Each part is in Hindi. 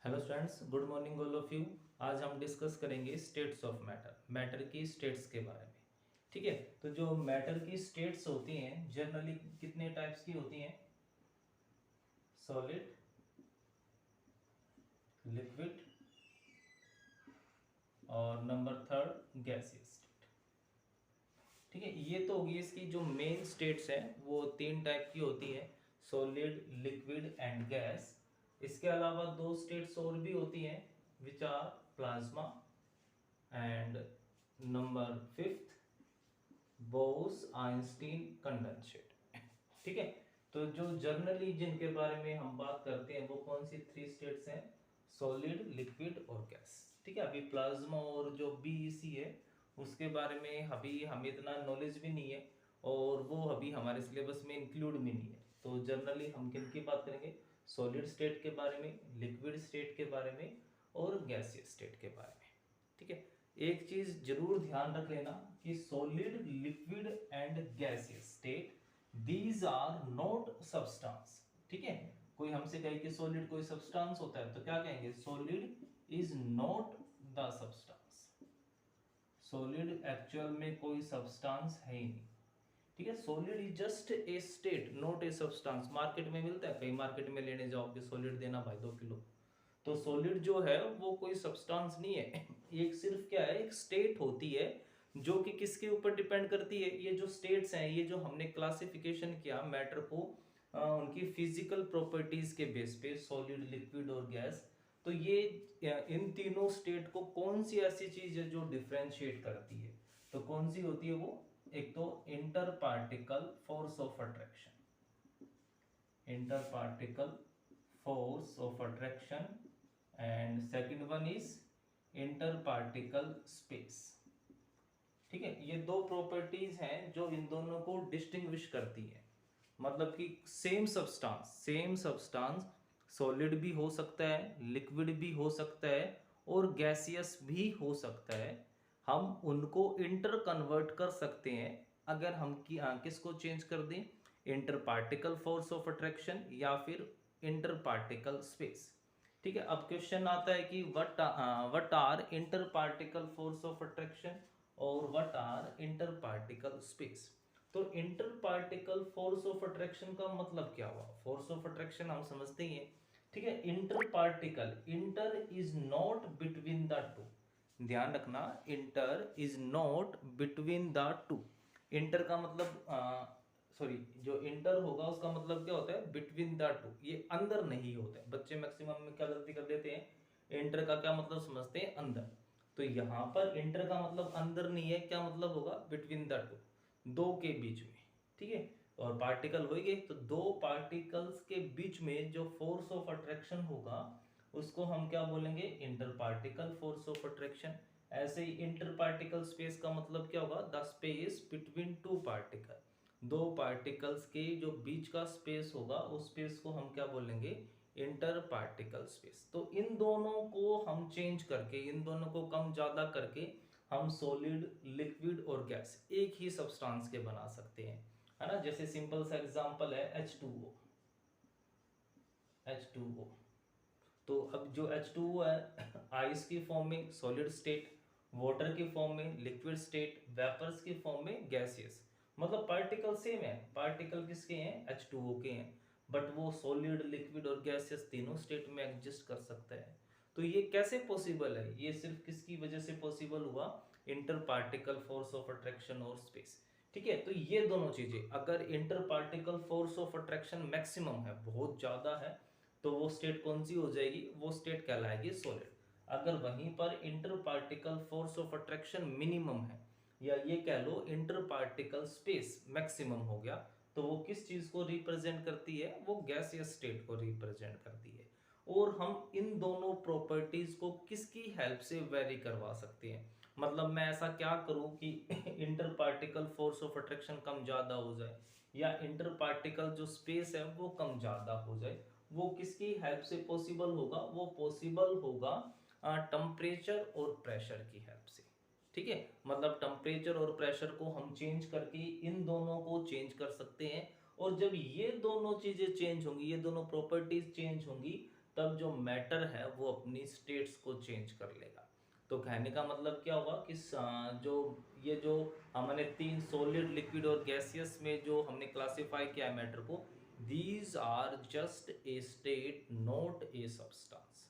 Hello students, good morning all of you. आज हम डिस्कस करेंगे स्टेट्स ऑफ मैटर, मैटर की स्टेट्स के बारे में। ठीक है, तो जो मैटर की स्टेट्स होती हैं जनरली कितने टाइप्स की होती हैं? सॉलिड, लिक्विड और नंबर थर्ड गैसियस स्टेट। ठीक है, ये तो होगी इसकी जो मेन स्टेट्स हैं, वो तीन टाइप की होती है, सॉलिड, लिक्विड एंड गैस। इसके अलावा दो स्टेट्स और भी होती हैं which are plasma and number fifth Bose Einstein condensate. ठीक है, तो जो जर्नली जिनके बारे में हम बात करते हैं वो कौन सी थ्री स्टेट्स हैं? सॉलिड, लिक्विड और गैस। ठीक है, अभी प्लाज्मा और जो बीईसी है उसके बारे में अभी हमें इतना नॉलेज भी नहीं है और वो अभी हमारे सिलेबस में इंक्लूड भी नहीं है। तो जनरली हम किन की बात करेंगे? सॉलिड स्टेट के बारे में, लिक्विड स्टेट के बारे में और गैसियस स्टेट के बारे में। ठीक है, एक चीज जरूर ध्यान रख लेना कि solid, liquid and gaseous state these are not substance. ठीक है, कोई हमसे कहे कि सॉलिड कोई सब्सटेंस होता है तो क्या कहेंगे? Solid is not the substance. Solid actual में कोई सब्सटेंस है ही नहीं। ठीक है, solid is just a state, not a substance. Market में मिलता है, कई मार्केट में लेने जाओगे सॉलिड देना भाई 2 किलो, तो सॉलिड जो है वो कोई सब्सटेंस नहीं है। ये सिर्फ क्या है, एक स्टेट होती है जो कि किसके ऊपर डिपेंड करती है? ये जो स्टेट्स हैं, ये जो हमने क्लासिफिकेशन किया मैटर को उनकी फिजिकल प्रॉपर्टीज के बेस पे, सॉलिड, लिक्विड और गैस, तो ये इन तीनों स्टेट को कौन सी ऐसी चीज है जो डिफरेंशिएट करती है? तो कौन सी होती है वो? एक तो inter particle force of attraction, inter particle force of attraction and second one is inter particle space. ठीक है, ये दो प्रॉपर्टीज हैं जो इन दोनों को डिस्टिंग्विश करती है। मतलब कि सेम सब्सटेंस सॉलिड भी हो सकता है, लिक्विड भी हो सकता है और गैसियस भी हो सकता है। हम उनको इंटर कन्वर्ट कर सकते हैं अगर हम किसको चेंज कर दें? Inter particle force of attraction या फिर इंटर पार्टिकल स्पेस। ठीक है, अब क्वेश्चन आता है कि what are inter particle force of attraction और what are inter particle space. तो inter particle force of attraction का मतलब क्या हुआ? फोर्स ऑफ अट्रैक्शन हम समझते ही हैं। ठीक है, inter particle, inter is not between the two. ध्यान रखना, inter is not between the two. Inter का मतलब सॉरी, जो इंटर होगा उसका मतलब क्या होता है? बिटवीन द टू, ये अंदर नहीं होता है। बच्चे मैक्सिमम में क्या गलती कर देते हैं? इंटर का क्या मतलब समझते हैं? अंदर। तो यहां पर इंटर का मतलब अंदर नहीं है, क्या मतलब होगा? बिटवीन द टू, दो के बीच में। ठीक है, और पार्टिकल हो गए, तो दो पार्टिकल्स के बीच में जो फोर्स ऑफ अट्रैक्शन होगा उसको हम क्या बोलेंगे? Inter particle force of attraction. ऐसे ही इंटर पार्टिकल स्पेस का मतलब क्या होगा? The space between two particle, दो पार्टिकल्स के जो बीच का स्पेस होगा उस स्पेस को हम क्या बोलेंगे? Inter particle space. तो इन दोनों को हम चेंज करके, इन दोनों को कम ज्यादा करके हम सॉलिड, लिक्विड और गैस एक ही सब्सटेंस के बना सकते हैं, है ना। जैसे सिंपल सा एग्जांपल है H2O। H2O, तो अब जो H2O है आइस की फॉर्म में सॉलिड स्टेट, वाटर की फॉर्म में लिक्विड स्टेट, वेपर्स की फॉर्म में गैसियस। मतलब पार्टिकल सेम है, पार्टिकल किसके हैं? H2O के हैं, बट वो सॉलिड, लिक्विड और गैसियस तीनों स्टेट में एग्जिस्ट कर सकता है। तो ये कैसे पॉसिबल है? ये सिर्फ किसकी वजह से पॉसिबल हुआ? Inter particle force of attraction और स्पेस। ठीक है, तो ये दोनों चीजें, अगर inter particle force of attraction maximum है, बहुत ज्यादा है, तो वो स्टेट कौन सी हो जाएगी? वो स्टेट कहलाएगी सॉलिड। अगर वहीं पर inter particle force of attraction minimum है, या ये कह लो इंटर पार्टिकल स्पेस मैक्सिमम हो गया, तो वो किस चीज को रिप्रेजेंट करती है? वो गैसियस स्टेट को रिप्रेजेंट करती है। और हम इन दोनों प्रॉपर्टीज को किसकी हेल्प से वेरी करवा सकते हैं? मतलब मैं ऐसा क्या करूं कि inter particle force of attraction कम ज्यादा हो जाए, या इंटर पार्टिकल जो स्पेस है वो कम ज्यादा हो जाए? वो किसकी हेल्प से पॉसिबल होगा? वो पॉसिबल होगा टेम्परेचर और प्रेशर की हेल्प से। ठीक है, मतलब टेम्परेचर और प्रेशर को हम चेंज करके इन दोनों को चेंज कर सकते हैं। और जब ये दोनों चीजें चेंज होंगी, ये दोनों प्रॉपर्टीज चेंज होंगी, तब जो मैटर है वो अपनी स्टेट्स को चेंज कर लेगा। तो कहने का मतलब क्या हुआ कि जो ये जो हमने तीन सॉलिड, लिक्विड और गैसियस में जो हमने क्लासिफाई किया मैटर को, these are just a state not a substance.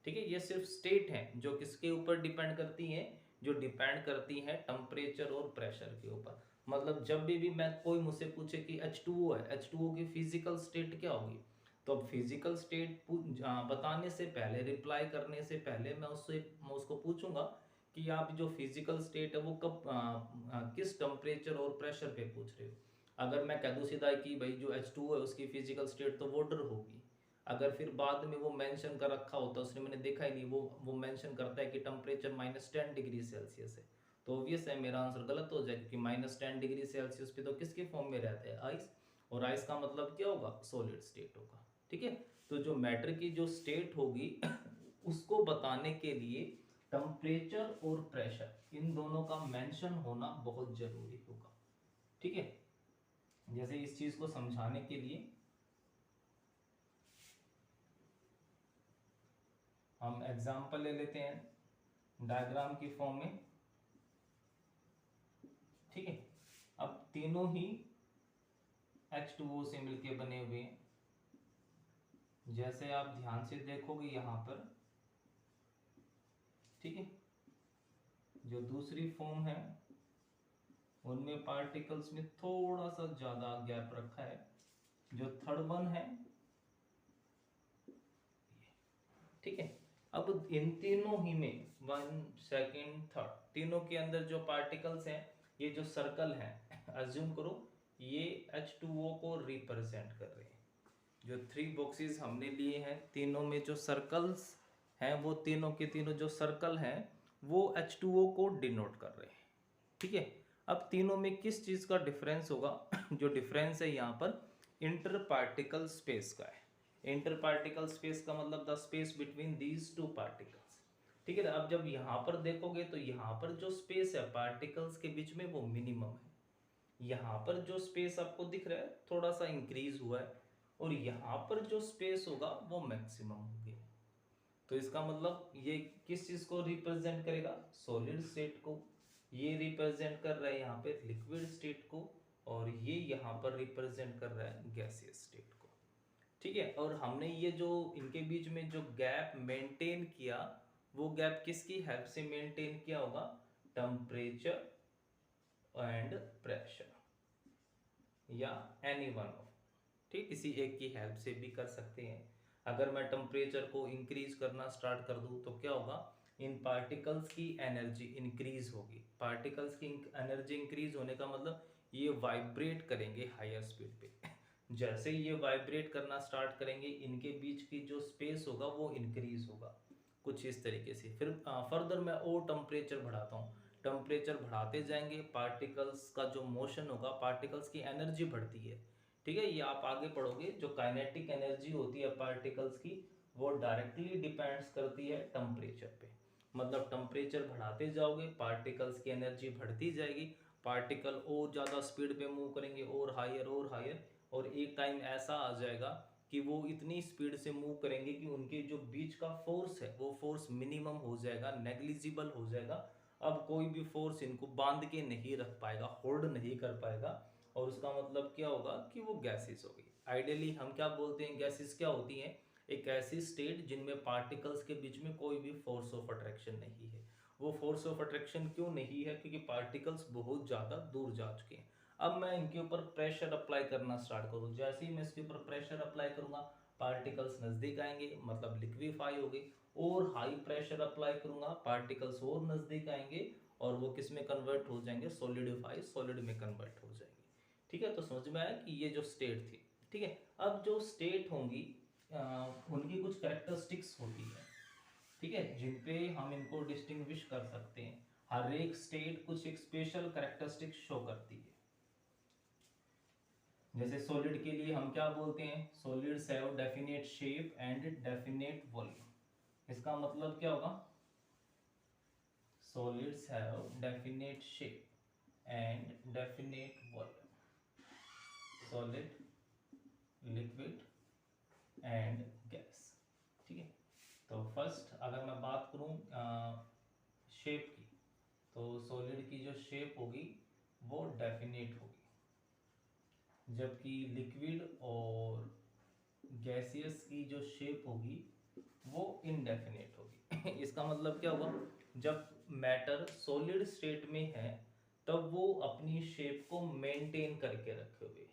ठीक है, ये सिर्फ स्टेट है जो किसके ऊपर डिपेंड करती हैं, जो डिपेंड करती हैं टेम्परेचर और प्रेशर के ऊपर। मतलब जब भी मैं कोई मुझसे पूछे कि H2O है, H2O की फिजिकल स्टेट क्या होगी, तो अब फिजिकल स्टेट बताने से पहले, रिप्लाई करने से पहले मैं उसको पूछूंगा कि आप जो फिजिकल स्टेट है वो कब किस टेम्परेचर और प्रेशर पे पूछ रहे हो। अगर मैं कह दूं सीधा कि भाई जो H2O है उसकी फिजिकल स्टेट तो वाटर होगी, अगर फिर बाद में वो मेंशन कर रखा होता, उसने मैंने देखा ही नहीं, वो मेंशन करता है कि टेम्परेचर -10 डिग्री सेल्सियस है, तो ऑब्वियस है मेरा आंसर गलत हो जाएगा कि -10 डिग्री सेल्सियस पे तो किसके फॉर्म में रहते हैं, आइस, और आइस का मतलब क्या होगा, सॉलिड स्टेट होगा। ठीक है, तो जो मैटर की जो स्टेट होगी उसको बताने के लिए टेम्परेचर और प्रेशर इन दोनों का मेंशन होना बहुत जरूरी होगा। ठीक है, जैसे इस चीज को समझाने के लिए हम एग्जाम्पल ले लेते हैं डायग्राम की फॉर्म में। ठीक है, अब तीनों ही H2O से मिलके बने हुए हैं। जैसे आप ध्यान से देखोगे यहां पर, ठीक है, जो दूसरी फॉर्म है उनमें पार्टिकल्स में थोड़ा सा ज्यादा गैप रखा है। जो थर्ड वन है, ठीक है, अब इन तीनों ही में 1 2 3 तीनों के अंदर जो पार्टिकल्स हैं, ये जो सर्कल है, अज्यूम करो ये H2O को रिप्रेजेंट कर रहे हैं। जो 3 बॉक्सेस हमने लिए हैं, तीनों में जो सर्कल्स हैं, वो तीनों के तीनों जो सर्कल हैं वो H2O को डिनोट कर रहे हैं। ठीक है, अब तीनों में किस चीज़ का डिफरेंस होगा जो डिफरेंस है यहाँ पर इंटर पार्टिकल स्पेस का है। इंटर पार्टिकल स्पेस का मतलब the space between these two particles. ठीक है, अब जब यहाँ पर देखोगे तो यहाँ पर जो स्पेस है पार्टिकल्स के बीच में वो मिनिमम है। यहाँ पर जो स्पेस आपको दिख रहा है थोड़ा सा इंक्रीज हुआ है, और यहाँ पर जो स्पेस होगा वो मैक्सिमम हो गया। तो इसका मतलब ये किस चीज को रिप्रेजेंट करेगा, सॉलिड स्टेट को। ये रिप्रेजेंट कर रहा है यहाँ पे लिक्विड स्टेट को, और ये यहाँ पर रिप्रेजेंट कर रहा है गैसियस स्टेट को। ठीक है, और हमने ये जो इनके बीच में जो गैप मेंटेन किया, वो गैप किसकी हेल्प से मेंटेन किया होगा, टेम्परेचर एंड प्रेशर, या एनी वन ऑफ, ठीक, किसी एक की हेल्प से भी कर सकते हैं। अगर मैं टेम्परेचर को इंक्रीज करना स्टार्ट कर दूं तो क्या होगा, इन पार्टिकल्स की एनर्जी इंक्रीज होगी। पार्टिकल्स की एनर्जी इंक्रीज होने का मतलब ये वाइब्रेट करेंगे हायर स्पीड पे। जैसे ये वाइब्रेट करना स्टार्ट करेंगे, इनके बीच की जो स्पेस होगा वो इंक्रीज होगा कुछ इस तरीके से। फिर फर्दर मैं और टेम्परेचर बढ़ाता हूँ, टेम्परेचर बढ़ाते जाएंगे, पार्टिकल्स का जो मोशन होगा, पार्टिकल्स की एनर्जी बढ़ती है। ठीक है, ये आप आगे पढ़ोगे, जो काइनेटिक एनर्जी होती है पार्टिकल्स की, वो डायरेक्टली डिपेंड्स करती है टेम्परेचर पे। मतलब टेम्परेचर बढ़ाते जाओगे, पार्टिकल्स की एनर्जी बढ़ती जाएगी, पार्टिकल और ज़्यादा स्पीड पे मूव करेंगे, और हायर, और एक टाइम ऐसा आ जाएगा कि वो इतनी स्पीड से मूव करेंगे कि उनके जो बीच का फोर्स है वो फोर्स मिनिमम हो जाएगा, नेग्लिजिबल हो जाएगा। अब कोई भी फोर्स इनको बांध के नहीं रख पाएगा, होल्ड नहीं कर पाएगा, और उसका मतलब क्या होगा कि वो गैसेस होगी। आइडियली हम क्या बोलते हैं, गैसेस क्या होती हैं, एक ऐसी स्टेट जिनमें पार्टिकल्स के बीच में कोई भी फोर्स ऑफ अट्रैक्शन नहीं है। वो फोर्स ऑफ अट्रैक्शन क्यों नहीं है, क्योंकि पार्टिकल्स बहुत ज़्यादा दूर जा चुके हैं। अब मैं इनके ऊपर प्रेशर अप्लाई करना स्टार्ट करूँ, जैसे ही मैं इसके ऊपर प्रेशर अप्लाई करूंगा, पार्टिकल्स नज़दीक आएंगे, मतलब लिक्विफाई हो गई। और हाई प्रेशर अप्लाई करूंगा, पार्टिकल्स और नज़दीक आएंगे, और वो किस में कन्वर्ट हो जाएंगे, सॉलिडिफाई, सॉलिड में कन्वर्ट हो जाएंगे। ठीक है, तो समझ में आया कि ये जो स्टेट थी। ठीक है, अब जो स्टेट होंगी उनकी कुछ कैरेक्टरिस्टिक्स होती है, ठीक है, जिन पे हम इनको डिस्टिंग्विश कर सकते हैं। हर एक स्टेट कुछ एक स्पेशल कैरेक्टरिस्टिक्स शो करती है। जैसे सॉलिड के लिए हम क्या बोलते हैं, solids have definite shape and definite volume. इसका मतलब क्या होगा, solids have definite shape and definite volume, solid, liquid and gas. तो फर्स्ट अगर मैं बात करूं शेप की, तो सॉलिड की जो शेप होगी वो डेफिनेट होगी, जबकि लिक्विड और गैसियस की जो शेप होगी वो इनडेफिनेट होगी। इसका मतलब क्या हुआ, जब मैटर सॉलिड स्टेट में है तब वो अपनी शेप को मेंटेन करके रखे हुए,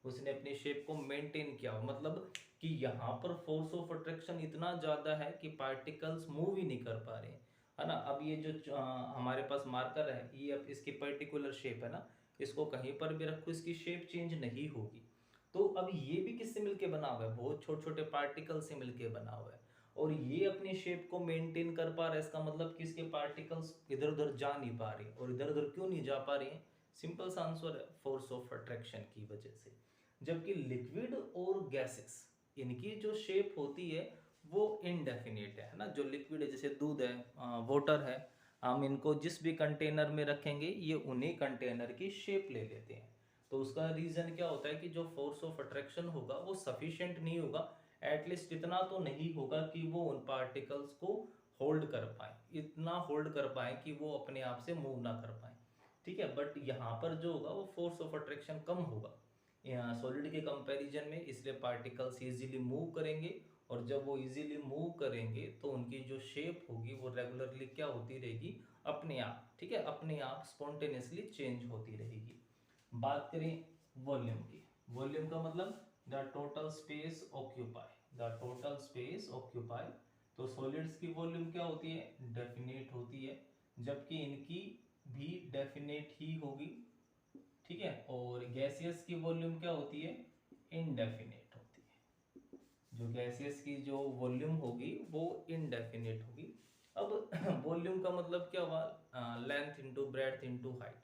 उसने अपनी शेप को मेंटेन किया हुआ, मतलब कि यहाँ पर फोर्स ऑफ अट्रैक्शन इतना ज़्यादा है कि पार्टिकल्स मूव ही नहीं कर पा रहे, है ना। अब ये जो हमारे पास मार्कर है, ये अब इसकी पर्टिकुलर शेप है ना, इसको कहीं पर भी रखो इसकी शेप चेंज नहीं होगी। तो अब ये भी किससे मिलके बना हुआ है, बहुत छोटे छोटे पार्टिकल से मिलके बना हुआ है, और ये अपनी शेप को मेंटेन कर पा रहा है। इसका मतलब कि इसके पार्टिकल्स इधर उधर जा नहीं पा रहे, और इधर उधर क्यों नहीं जा पा रहे हैं, सिंपल सा आंसर है, फोर्स ऑफ अट्रैक्शन की वजह से। जबकि लिक्विड और गैसेस, इनकी जो शेप होती है वो इनडेफिनेट है ना। जो लिक्विड है जैसे दूध है, वाटर है, हम इनको जिस भी कंटेनर में रखेंगे ये उन्हीं कंटेनर की शेप ले लेते हैं। तो उसका रीजन क्या होता है कि जो फोर्स ऑफ अट्रैक्शन होगा वो सफिशिएंट नहीं होगा, एटलीस्ट इतना तो नहीं होगा कि वो उन पार्टिकल्स को होल्ड कर पाए, इतना होल्ड कर पाए कि वो अपने आप से मूव ना कर पाए, ठीक है। बट यहाँ पर जो होगा वो फोर्स ऑफ अट्रैक्शन कम होगा सॉलिड के कंपैरिजन में, इसलिए पार्टिकल्स इजीली मूव करेंगे, और जब वो इजीली मूव करेंगे तो उनकी जो शेप होगी वो रेगुलरली क्या होती रहेगी, अपने आप, ठीक है, अपने आप स्पॉन्टेनियसली चेंज होती रहेगी। बात करें वॉल्यूम की, वॉल्यूम का मतलब the total space occupy, the total space occupy. तो सॉलिड्स की वॉल्यूम क्या होती है, डेफिनेट होती है, जबकि इनकी भी डेफिनेट ही होगी, ठीक है। और गैसियस की वॉल्यूम क्या होती है, इनडेफिनेट होती है। जो गैसियस की जो वॉल्यूम होगी वो इनडेफिनेट होगी। अब वॉल्यूम का मतलब क्या हुआ, length into breadth into height,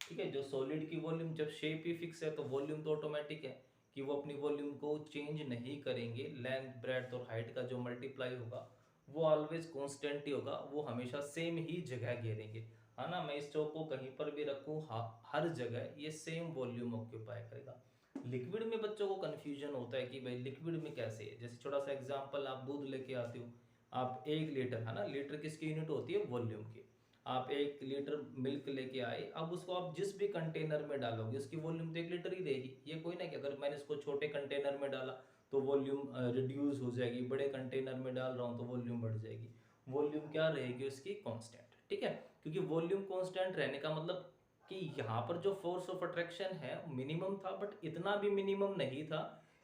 ठीक है। जो सॉलिड की वॉल्यूम, जब शेप ही फिक्स है तो वॉल्यूम तो ऑटोमेटिक है कि वो अपनी वॉल्यूम को चेंज नहीं करेंगे, लेंथ ब्रेड्थ और हाइट का जो मल्टीप्लाई होगा वो ऑलवेज कांस्टेंट ही होगा, वो हमेशा सेम ही जगह घेरेंगे, है ना। मैं इस चौक को कहीं पर भी रखूँ, हर जगह ये सेम वॉल्यूम ऑक्यूपाई करेगा। लिक्विड में बच्चों को कन्फ्यूजन होता है कि भाई लिक्विड में कैसे है, जैसे छोटा सा एग्जांपल, आप दूध लेके आते हो, आप 1 लीटर, है ना, लीटर किसकी यूनिट होती है, वॉल्यूम की। आप 1 लीटर मिल्क लेके आए, अब उसको आप जिस भी कंटेनर में डालोगे उसकी वॉल्यूम तो 1 लीटर ही रहेगी। ये कोई ना कि अगर मैंने इसको छोटे कंटेनर में डाला तो वॉल्यूम रिड्यूस हो जाएगी, बड़े कंटेनर में डाल रहा हूँ तो वॉल्यूम बढ़ जाएगी। वॉल्यूम क्या रहेगी उसकी, कांस्टेंट, ठीक है। क्योंकि वॉल्यूम कांस्टेंट रहने का मतलब कि यहाँ पर जो फोर्स ऑफ अट्रैक्शन है मिनिमम था, बट इतना भी मिनिमम नहीं था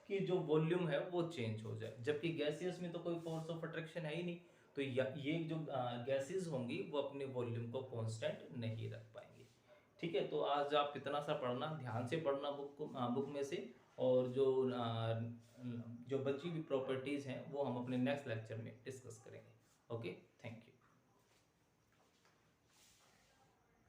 कि जो वॉल्यूम है वो चेंज हो जाए, जबकि गैसियस में तो कोई फोर्स ऑफ अट्रैक्शन है ही नहीं, तो ये जो गैसेस होंगी वो अपने वॉल्यूम को कांस्टेंट नहीं रख पाएंगे, ठीक है। तो आज आप इतना सा पढ़ना, ध्यान से पढ़ना बुक में से, और जो बची हुई प्रॉपर्टीज हैं वो हम अपने नेक्स्ट लेक्चर में डिस्कस करेंगे। Okay, thank you.